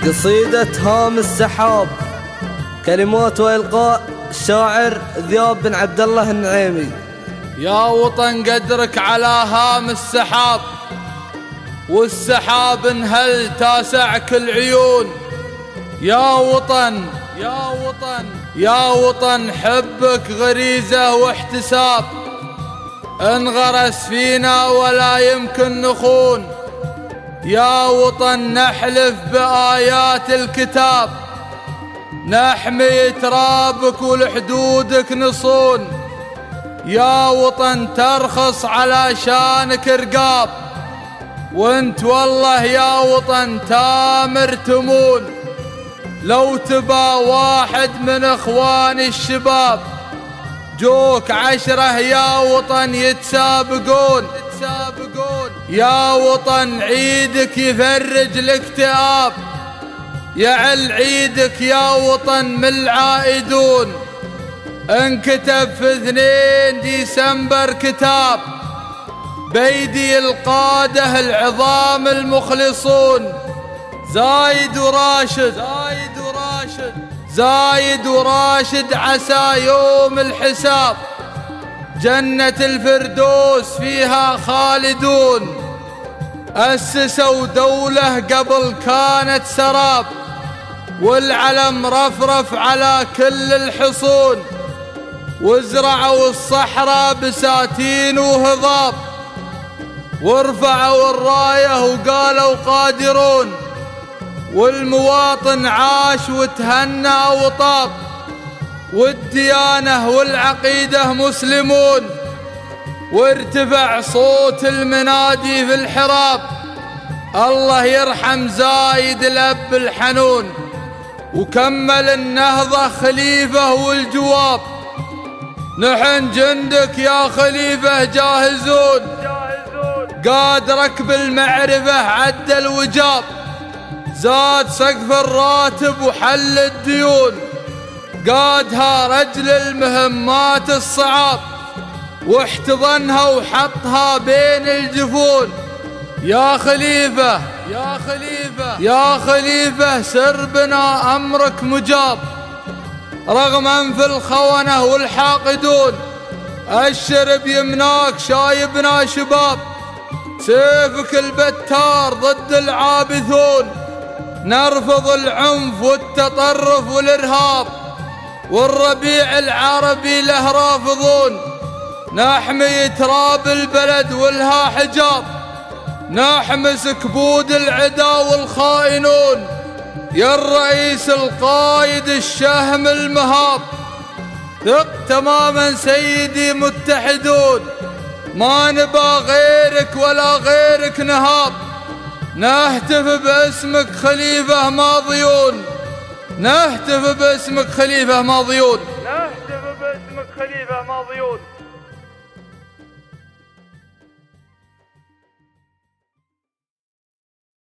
قصيدة هام السحاب، كلمات وإلقاء الشاعر ذياب بن عبد الله النعيمي. يا وطن قدرك على هام السحاب، والسحاب انهل تاسعك العيون. يا وطن يا وطن يا وطن حبك غريزة واحتساب، انغرس فينا ولا يمكن نخون. يا وطن نحلف بآيات الكتاب، نحمي ترابك ولحدودك نصون. يا وطن ترخص على شانك رقاب، وانت والله يا وطن تامر تمون. لو تبا واحد من اخواني الشباب، جوك 10 يا وطن يتسابقون. يا وطن عيدك يفرج الاكتئاب، يعل عيدك يا وطن من العائدون. انكتب في 2 ديسمبر كتاب بيدي القادة العظام المخلصون. زايد وراشد عسى يوم الحساب، جنة الفردوس فيها خالدون. أسسوا دولة قبل كانت سراب، والعلم رفرف على كل الحصون. وازرعوا الصحراء بساتين وهضاب، وارفعوا الراية وقالوا قادرون. والمواطن عاش وتهنى وطاب، والديانة والعقيدة مسلمون. وارتفع صوت المنادي في الحراب، الله يرحم زايد الأب الحنون. وكمل النهضة خليفة والجواب، نحن جندك يا خليفة جاهزون. قاد ركب المعرفة عدى الوجاب، زاد سقف الراتب وحل الديون. قادها رجل المهمات الصعاب، واحتضنها وحطها بين الجفون. يا خليفة يا خليفة يا خليفة سر بنا أمرك مجاب، رغم أنف الخونة والحاقدون. الشرب يمناك شايبنا شباب، سيفك البتار ضد العابثون. نرفض العنف والتطرف والإرهاب، والربيع العربي له رافضون. نحمي تراب البلد والها حجاب، نحمس كبود العدا والخائنون. يا الرئيس القايد الشهم المهاب، ثق تماما سيدي متحدون. ما نبا غيرك ولا غيرك نهاب، نهتف باسمك خليفة ماضيون. نهتف باسمك خليفة ماضيون.